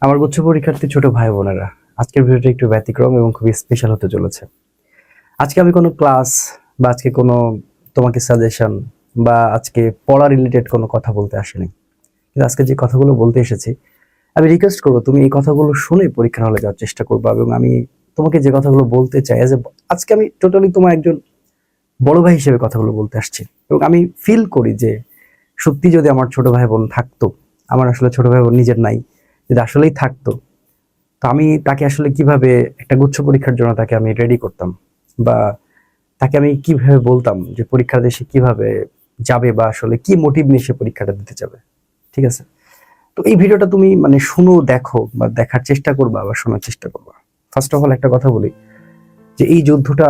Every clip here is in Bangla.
আমার উচ্চ পরীক্ষার্থী ছোট ভাই বোনেরা, আজকের ভিডিওটা একটু ব্যতিক্রম এবং খুবই স্পেশাল হতে চলেছে। আজকে আমি কোনো ক্লাস বা আজকে কোনো তোমাকে সাজেশন বা আজকে পড়া রিলেটেড কোনো কথা বলতে আসিনি, কিন্তু আজকে যে কথাগুলো বলতে এসেছি, আমি রিকোয়েস্ট করবো তুমি এই কথাগুলো শুনে পরীক্ষার হলে যাওয়ার চেষ্টা করবে। এবং আমি তোমাকে যে কথাগুলো বলতে চাই, আজকে আমি টোটালি তোমার একজন বড় ভাই হিসেবে কথাগুলো বলতে আসছি। এবং আমি ফিল করি যে সত্যি যদি আমার ছোট ভাই বোন থাকতো, আমার আসলে ছোট ভাই বোন নিজের নাই, যদি আসলেই থাকতো, তো আমি তাকে আসলে কিভাবে একটা গুচ্ছ পরীক্ষার জন্য তাকে আমি রেডি করতাম, বা তাকে আমি কিভাবে বলতাম যে পরীক্ষা দেশে কিভাবে যাবে, বা আসলে কি মোটিভ নিয়ে সে পরীক্ষাটা দিতে যাবে। ঠিক আছে, তো এই ভিডিওটা তুমি মানে শুনো, দেখো বা দেখার চেষ্টা করবা বা শোনার চেষ্টা করবা। ফার্স্ট অফ অল একটা কথা বলি, যে এই যুদ্ধটা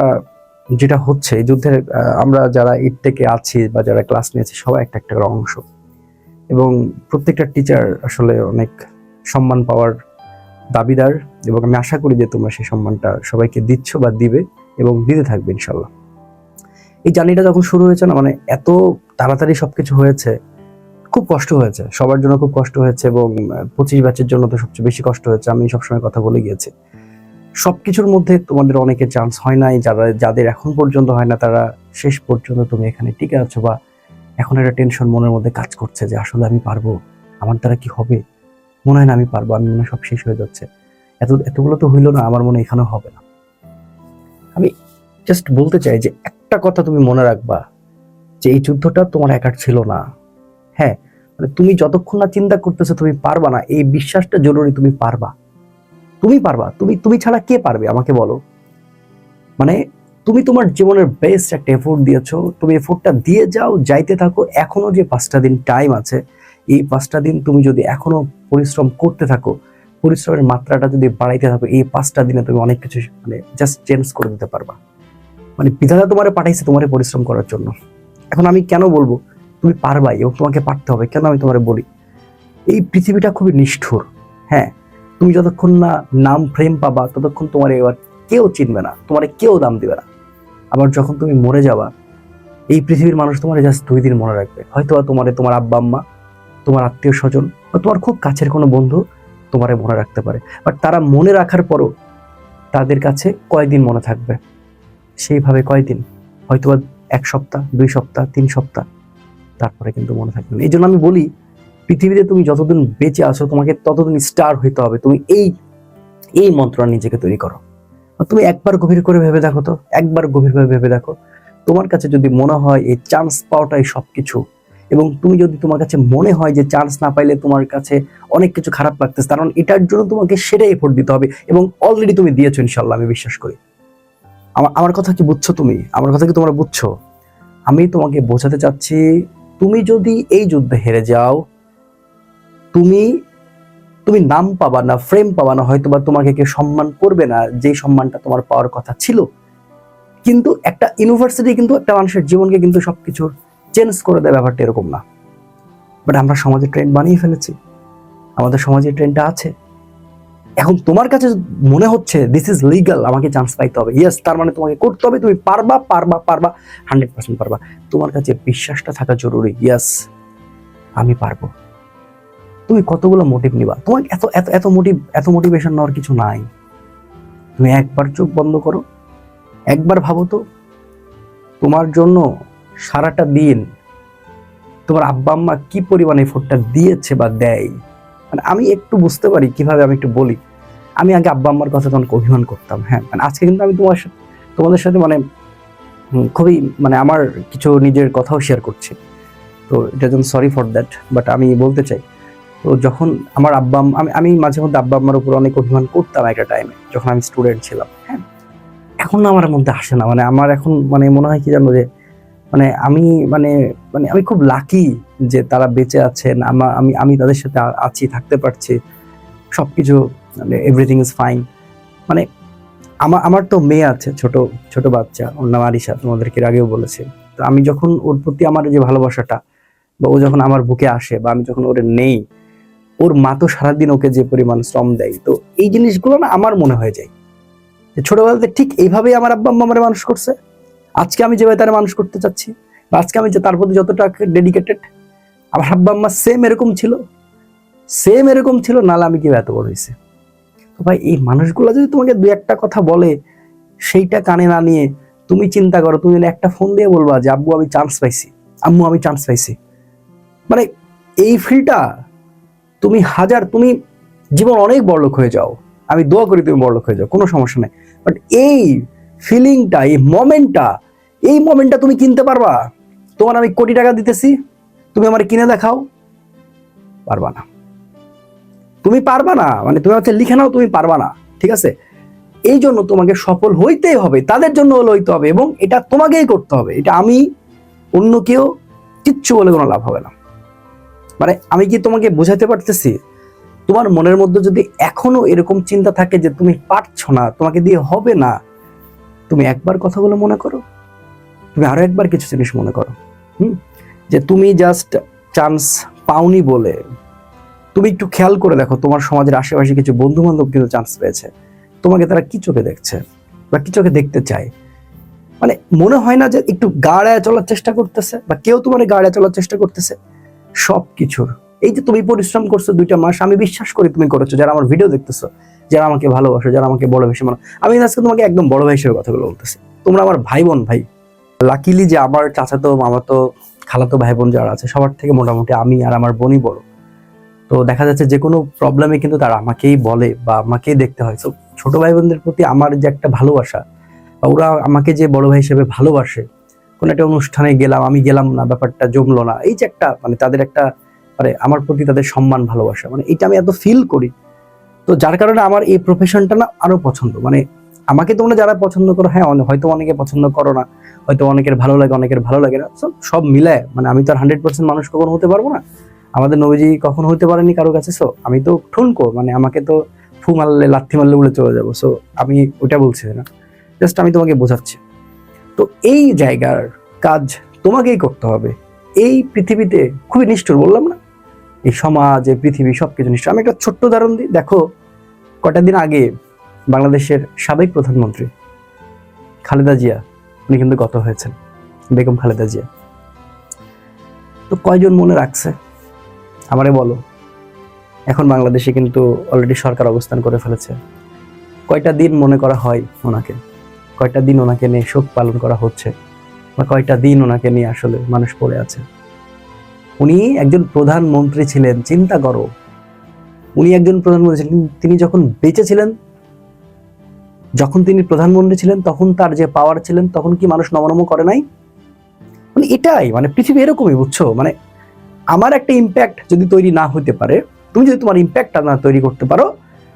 যেটা হচ্ছে, এই যুদ্ধের আমরা যারা ইট থেকে আছি বা যারা ক্লাস নিয়েছি সবাই একটা একটা করে অংশ। এবং প্রত্যেকটা টিচার আসলে অনেক সম্মান পাওয়ার দাবিদার, এবং আমি আশা করি যে তোমরা সেই সম্মানটা সবাইকে দিচ্ছ বা দিবে এবং দিতে থাকবে ইনশাল্লাহ। এই জার্নিটা যখন শুরু হয়েছে না, মানে এত তাড়াতাড়ি সবকিছু হয়েছে, খুব কষ্ট হয়েছে, সবার জন্য খুব কষ্ট হয়েছে। এবং 25 ব্যাচের জন্য তো সবচেয়ে বেশি কষ্ট হয়েছে, আমি সবসময় কথা বলে গিয়েছি। সবকিছুর মধ্যে তোমাদের অনেকের চান্স হয় নাই, যাদের এখন পর্যন্ত হয় না তারা শেষ পর্যন্ত তুমি এখানে টিকে আছো, বা এখন একটা টেনশন মনের মধ্যে কাজ করছে যে আসলে আমি পারবো, আমার দ্বারা কি হবে, মনে হয় না আমি পারবো, আমি মনে হয় সব শেষ হয়ে যাচ্ছে, এতগুলো তো হইলো না, আমার মনে হয় এখানেও হবে না। আমি জাস্ট বলতে চাই যে একটা কথা তুমি মনে রাখবা, যে এই যুদ্ধটা তোমার একার ছিল না। হ্যাঁ, মানে তুমি যতক্ষণ না চিন্তা করতেছো তুমি পারবা না, এই বিশ্বাসটা জরুরি। তুমি পারবা, তুমি পারবা, তুমি তুমি ছাড়া কে পারবে আমাকে বলো। মানে তুমি তোমার জীবনের বেস্ট একটা এফোর্ট দিয়েছো, তুমি এফোর্টটা দিয়ে যাও, যাইতে থাকো। এখনো যে 5টা দিন টাইম আছে, এই 5টা দিন তুমি যদি এখনো পরিশ্রম করতে থাকো, পরিশ্রমের মাত্রাটা যদি বাড়াইতে থাকো, এই 5টা দিনে তুমি অনেক কিছু মানে জাস্ট চেঞ্জ করে দিতে পারবা। মানে বিধাতা তোমারে পাঠাইছে তোমারে পরিশ্রম করার জন্য। এখন আমি কেন বলবো তুমি পারবাই এবং তোমাকে পারতে হবে, কেন আমি তোমারে বলি, এই পৃথিবীটা খুবই নিষ্ঠুর। হ্যাঁ, তুমি যতক্ষণ না নাম ফ্রেম পাবা ততক্ষণ তোমার এবার কেউ চিনবে না, তোমার কেউ দাম দিবে না। আবার যখন তুমি মরে যাবা, এই পৃথিবীর মানুষ তোমার জাস্ট 2 দিন মনে রাখবে। হয়তো তোমার আব্বা আম্মা, তোমার আত্মীয় স্বজন বা তোমার খুব কাছের কোনো বন্ধু তোমারে মনে রাখতে পারে, বাট তারা মনে রাখার পরও তাদের কাছে কয়দিন মনে থাকবে, সেইভাবে কয়দিন, হয়তো 1 সপ্তাহ, 2 সপ্তাহ, 3 সপ্তাহ, তারপরে কিন্তু মনে থাকবে না। এই জন্য আমি বলি, পৃথিবীতে তুমি যতদিন বেঁচে আছো তোমাকে ততদিন স্টার হইতে হবে। তুমি এই এই মন্ত্রণা নিজেকে তৈরি করো। তুমি একবার গভীর করে ভেবে দেখো, তো একবার গভীরভাবে ভেবে দেখো, তোমার কাছে যদি মনে হয় এই চান্স পাওয়াটাই সবকিছু, এবং তুমি যদি তোমার কাছে মনে হয় যে চান্স না পাইলে তোমার কাছে অনেক কিছু খারাপ লাগতেছে, কারণ এটার জন্য তোমাকে সেটাই এফোর্ট দিতে হবে, এবং অলরেডি তুমি দিয়েছো ইনশাল্লাহ, আমি বিশ্বাস করি। আমার আমার কথা কি বুঝছো তুমি? আমার কথা কি তোমরা বুঝছো? আমি তোমাকে বোঝাতে চাচ্ছি, তুমি যদি এই যুদ্ধে হেরে যাও, তুমি তুমি নাম পাবা না, ফ্রেম পাবা না, হয়তো বা তোমাকে কেউ সম্মান করবে না যে সম্মানটা তোমার পাওয়ার কথা ছিল। কিন্তু একটা ইউনিভার্সিটি কিন্তু একটা মানুষের জীবনকে কিন্তু সবকিছু চেঞ্জ করে দেয়, ব্যাপারটা এরকম না। বাট আমরা সমাজে ট্রেন্ড বানিয়ে ফেলেছি, আমাদের সমাজে ট্রেন্ডটা আছে। এখন তোমার কাছে মনে হচ্ছে দিস ইজ লিগাল, আমাকে চান্স পাইতে হবে, ইয়েস, তার মানে তোমাকে করতে হবে, তুমি পারবা পারবা পারবা, 100% পারবা। তোমার কাছে বিশ্বাসটা থাকা জরুরি, ইয়েস আমি পারবো। তুমি কতগুলো মোটিভ নিবা, তোমার এত এত এত মোটিভ, এত মোটিভেশন নেওয়ার কিছু নাই। তুমি একবার চোখ বন্ধ করো, একবার ভাবো তো, তোমার জন্য সারাটা দিন তোমার আব্বা আম্মা কি পরিমাণে এফোর্টটা দিয়েছে বা দেয়। মানে আমি একটু বুঝতে পারি কিভাবে, আমি একটু বলি। আমি আগে আব্বা আম্মার কথা অনেক অভিমান করতাম। হ্যাঁ, মানে আজকে কিন্তু আমি তোমাদের সাথে মানে খুবই মানে আমার কিছু নিজের কথাও শেয়ার করছি। তো এটার জন্য সরি ফর দ্যাট, বাট আমি বলতে চাই, তো যখন আমার আমি আমি মাঝে মধ্যে আব্বা আম্মার উপর অনেক অভিমান করতাম একটা টাইমে, যখন আমি স্টুডেন্ট ছিলাম। হ্যাঁ, এখন না আমার মধ্যে আসে না। মানে আমার এখন মানে মনে হয় কি জানো, যে মানে আমি মানে মানে আমি খুব লাকি যে তারা বেঁচে আছেন, আমি আমি তাদের সাথে আছি, থাকতে পারছি, সবকিছু মানে এভরিথিং ইজ ফাইন। মানে আমার আমার তো মেয়ে আছে, ছোট ছোট বাচ্চা, ওর নাম আরিশা, তোমাদেরকে এর আগেও বলেছি। তো আমি যখন ওর প্রতি আমার যে ভালোবাসাটা, বা ও যখন আমার বুকে আসে, বা আমি যখন ওর নেই, ওর মা তো সারাদিন ওকে যে পরিমাণ শ্রম দেয়, তো এই জিনিসগুলো না আমার মনে হয়ে যায় যে ছোটবেলাতে ঠিক এইভাবেই আমার আব্বা আম্মা আমারে মানুষ করছে। আজকে আমি যেভাবে তারা মানুষ করতে চাচ্ছি, বা আজকে আমি যে তার প্রতি যতটা ডেডিকেটেড, আমার আব্বা আম্মা সেম এরকম ছিল। সেম এরকম ছিল, নাহলে আমি কি এত বড় হয়েছে? তো ভাই এই মানুষগুলো যদি তোমাকে দুই একটা কথা বলে, সেইটা কানে না নিয়ে তুমি চিন্তা করো, তুমি একটা ফোন দিয়ে বলবা যে আব্বু আমি চান্স পাইছি, আম্মু আমি চান্স পাইছি, মানে এই ফিলটা তুমি তুমি জীবন অনেক বড়লোক হয়ে যাও, আমি দোয়া করি তুমি বড়লোক হয়ে যাও, কোনো সমস্যা নেই। বাট এই ফিলিংটা, এই মোমেন্টটা তুমি কিনতে পারবা? তোমার আমি কোটি টাকা দিতেছি, তুমি আমার কিনে দেখাও, পারবা না। তুমি পারবা না, মানে তুমি হচ্ছে লিখে নাও, তুমি পারবা না, ঠিক আছে? এই জন্য তোমাকে সফল হইতেই হবে, তাদের জন্য হইতে হবে, এবং এটা তোমাকেই করতে হবে। এটা আমি অন্য কেউ কিচ্ছু বলে কোনো লাভ হবে না। মানে আমি কি তোমাকে বোঝাতে পারতেছি? তোমার মনের মধ্যে যদি এখনো এরকম চিন্তা থাকে যে তুমি পারছো না, তোমাকে দিয়ে হবে না, তুমি একবার কথাগুলো মনে করো, তুমি আরো একবার কিছু জিনিস মনে করো, যে তুমি জাস্ট চান্স পাওনি বলে। তুমি একটু খেয়াল করে দেখো, তোমার সমাজের আশেপাশে কিছু বন্ধু বান্ধব কিন্তু চান্স পেয়েছে, তোমাকে তারা কি চোখে দেখছে বা কি চোখে দেখতে চায়? মানে মনে হয় না যে একটু গাড়ায় চলার চেষ্টা করতেছে, বা কেউ তোমার গাড়ায় চলার চেষ্টা করতেছে? সবকিছুর এই যে তুমি পরিশ্রম করছো 2টা মাস, আমি বিশ্বাস করি তুমি করেছো, যারা আমার ভিডিও দেখতেছো, যারা আমাকে ভালোবাসো, যারা আমাকে বড় বেশি মানে, আমি আজকে তোমাকে একদম বড় ভাই হিসেবে কথাগুলো বলতেছি। তোমরা আমার ভাই বোন ভাই। লাকিলি যে আমার চাচাতো মামাতো খালাতো ভাই বোন যারা আছে, সবার থেকে মোটামুটি আমি আর আমার বোনই বড়। তো দেখা যাচ্ছে যে কোনো প্রবলেমে কিন্তু তারা আমাকেই বলে বা আমাকেই দেখতে হয়। তো ছোট ভাই বোনদের প্রতি আমার যে একটা ভালোবাসা, বা ওরা আমাকে যে বড় ভাই হিসেবে ভালোবাসে, কোন একটা অনুষ্ঠানে গেলাম, আমি গেলাম না, ব্যাপারটা জমলো না, এই যে একটা মানে তাদের একটা মানে আমার প্রতি তাদের সম্মান ভালোবাসা, মানে এটা আমি এত ফিল করি। তো যার কারণে আমার এই প্রফেশনটা না আরো পছন্দ। মানে আমাকে তোমরা যারা পছন্দ করো, হ্যাঁ হয়তো অনেকে পছন্দ করো না, হয়তো অনেকের ভালো লাগে, অনেকের ভালো লাগে না, সব মিলায় মানে আমি তো আর 100% মানুষ কখনো হতে পারবো না। আমাদের নবীজি কখনো হতে পারেনি কারো কাছে, সো আমি তো ঠুনকো, মানে আমাকে তো ফু মারলে লাথি মারলে উড়ে চলে যাবো। সো আমি ওটা বলছি না, জাস্ট আমি তোমাকে বোঝাচ্ছি। তো এই জায়গার কাজ তোমাকেই করতে হবে। এই পৃথিবীতে খুবই নিষ্ঠুর, বললাম না, এই সমাজ, এই পৃথিবী সবকিছু নিষ্ঠুর। আমি একটা ছোট্ট উদাহরণ দিই, দেখো কটা দিন আগে বাংলাদেশের সাবেক প্রধানমন্ত্রী খালেদা জিয়া, উনি কিন্তু গত হয়েছেন, বেগম খালেদা জিয়া। তো কয়জন মনে রাখছে আমারে বলো? এখন বাংলাদেশে কিন্তু অলরেডি সরকার অবস্থান করে ফেলেছে। কয়টা দিন মনে করা হয় ওনাকে? কয়টা দিন ওনাকে নিয়ে শোক পালন করা হচ্ছে, বা কয়টা দিন ওনাকে নিয়ে আসলে মানুষ পড়ে আছে? উনি একজন প্রধানমন্ত্রী ছিলেন, চিন্তা করো, উনি একজন প্রধানমন্ত্রী ছিলেন। তিনি যখন বেঁচে ছিলেন, যখন তিনি প্রধানমন্ত্রী ছিলেন, তখন তার যে পাওয়ার ছিলেন, তখন কি মানুষ নমনম করে নাই? মানে এটাই, মানে পৃথিবী এরকমই, বুঝছো? মানে আমার একটা ইম্প্যাক্ট যদি তৈরি না হতে পারে, তুমি যদি তোমার ইম্প্যাক্টটা না তৈরি করতে পারো,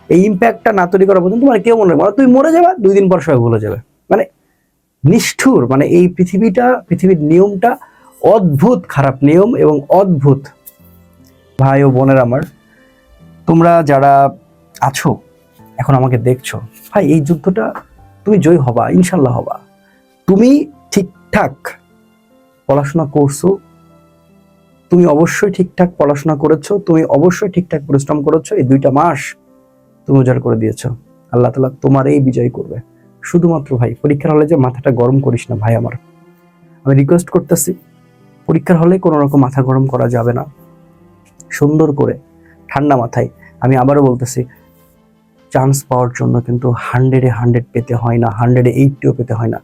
এই ইম্প্যাক্টটা না তৈরি করা পর্যন্ত তোমার কেউ মনে রাখবে না। তুমি মরে যাবে, 2 দিন পর সবাই ভুলে যাবে। মানে নিষ্ঠুর, মানে এই পৃথিবীর নিয়মটা অদ্ভুত খারাপ নিয়ম এবং অদ্ভুত। ভাই ও বোনের আমার, তোমরা যারা আছো এখন আমাকে দেখছো, ভাই এই যুদ্ধটা তুমি জয় হবা, ইনশাল্লাহ হবা। তুমি ঠিকঠাক পড়াশোনা করছো, তুমি অবশ্যই ঠিকঠাক পড়াশোনা করেছো, তুমি অবশ্যই ঠিকঠাক পরিশ্রম করেছো, এই 2টা মাস তুমি উজাড় করে দিয়েছো। আল্লাহ তাআলা তোমার এই বিজয় করবে। শুধুমাত্র ভাই পরীক্ষার হলে যে মাথাটা গরম করিস না ভাই আমার, আমি রিকোয়েস্ট করতেছি, পরীক্ষার হলে কোনো রকম মাথা গরম করা যাবে না। সুন্দর করে ঠান্ডা মাথায়, আমি আবারও বলতেছি, চান্স পাওয়ার জন্য কিন্তু 100-এ 100 পেতে হয় না, 100-এ 80ও পেতে হয় না।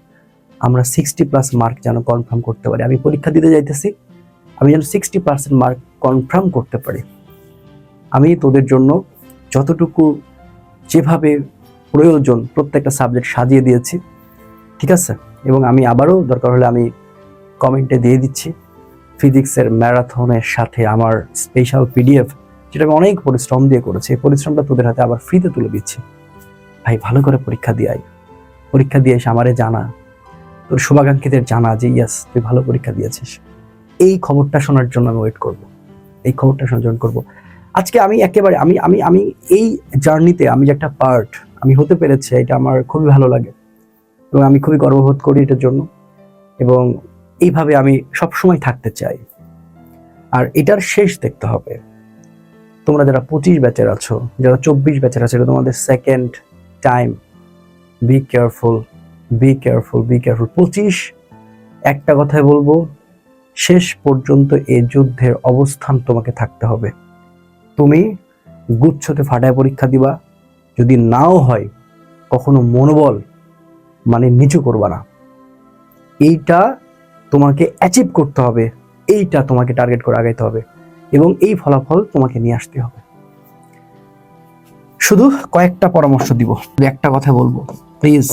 আমরা 60+ মার্ক যেন কনফার্ম করতে পারি। আমি পরীক্ষা দিতে যাইতেছি, আমি যেন 60% মার্ক কনফার্ম করতে পারি। আমি তোদের জন্য যতটুকু যেভাবে প্রয়োজন প্রত্যেকটা সাবজেক্ট সাজিয়ে দিয়েছি, ঠিক আছে? এবং আমি আবারও দরকার হলে আমি কমেন্টে দিয়ে দিচ্ছি ফিজিক্সের ম্যারাথনের সাথে আমার স্পেশাল পিডিএফ, যেটা আমি অনেক পরিশ্রম দিয়ে করেছি। এই পরিশ্রমটা তোদের হাতে আবার ফ্রিতে তুলে দিচ্ছি। ভাই ভালো করে পরীক্ষা দিয়ে আয়, পরীক্ষা দিয়ে এসে আমারে জানা, তোর শুভাকাঙ্ক্ষীদের জানা যে ইয়াস তুই ভালো পরীক্ষা দিয়েছিস। এই খবরটা শোনার জন্য আমি ওয়েট করব, এই খবরটা শোনার জন্য করবো। আজকে আমি একেবারে আমি আমি আমি এই জার্নিতে আমি যে একটা পার্ট আমি হতে পেরেছি, এটা আমার খুবই ভালো লাগে এবং আমি খুবই গর্ববোধ করি এটার জন্য, এবং এইভাবে আমি সবসময় থাকতে চাই। আর এটার শেষ দেখতে হবে। তোমরা যারা 25 ব্যাচের আছো, যারা 24 ব্যাচের আছো, তোমাদের second time, be careful, be careful, be careful. 25 একটা কথাই বলবো, শেষ পর্যন্ত এই যুদ্ধের অবস্থান তোমাকে থাকতে হবে। তুমি গুচ্ছতে ফাটায় পরীক্ষা দিবা। যদি নাও হয়, কখনো মনোবল মানে নিচু করবা না। এইটা তোমাকে অ্যাচিভ করতে হবে, এইটা তোমাকে টার্গেট করে আগাইতে হবে এবং এই ফলাফল তোমাকে নিয়ে আসতে হবে। শুধু কয়েকটা পরামর্শ দিব, একটা কথা বলবো, প্লিজ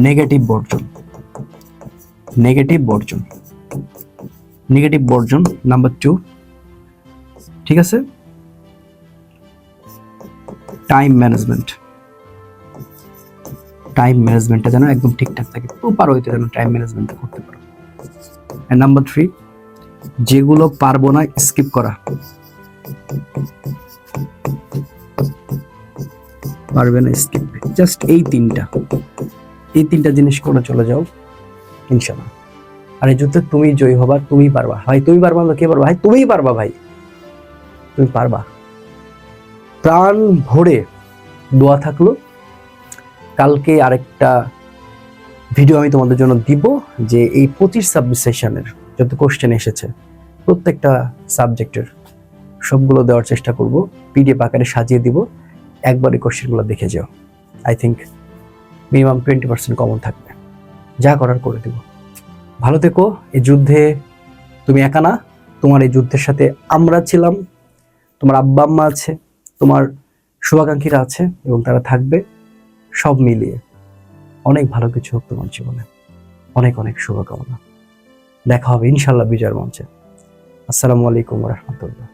নেগেটিভ বর্জন, নেগেটিভ বর্জন, নেগেটিভ বর্জন। নাম্বার 2, ঠিক আছে, টাইম ম্যানেজমেন্ট। টাইম ম্যানেজমেন্টটা যেন একদম ঠিকঠাক থাকে, প্রপার হইতে যেন টাইম ম্যানেজমেন্টটা করতে পারো। এন্ড নাম্বার 3, যেগুলো পারবো না স্কিপ করা, পারবে না স্কিপ, জাস্ট এই তিনটা জিনিস করে চলে যাও ইনশাআল্লাহ। আর এই যুদ্ধে তুমি জয়ী হবা, তুমি পারবা ভাই, তুমি পারবা না কে পারবা ভাই, তুমিই পারবা ভাই, তুমি পারবা। প্রাণ ভরে দোয়া থাকলো। কালকে আরেকটা ভিডিও আমি তোমাদের জন্য দিব, যে এই 25-26 সেশনের যত কোশ্চেন এসেছে প্রত্যেকটা সাবজেক্টের সবগুলো দেওয়ার চেষ্টা করব, পিডিএফ আকারে সাজিয়ে দিব। একবারে কোশ্চেনগুলো দেখে যাও, আই থিঙ্ক মিনিমাম 20% কমন থাকবে, যা করার করে দেব। ভালো থেকো। এই যুদ্ধে তুমি একা না, তোমার এই যুদ্ধের সাথে আমরা ছিলাম, তোমার আব্বা আম্মা আছে, তোমার শুভাকাঙ্ক্ষীরা আছে এবং তারা থাকবে। সব মিলিয়ে অনেক ভালো কিছু হোক তোমার জীবনে, অনেক অনেক শুভকামনা। দেখা হবে ইনশাআল্লাহ বিজয়ের মঞ্চে। আসসালামু আলাইকুম ওয়া রাহমাতুল্লাহ।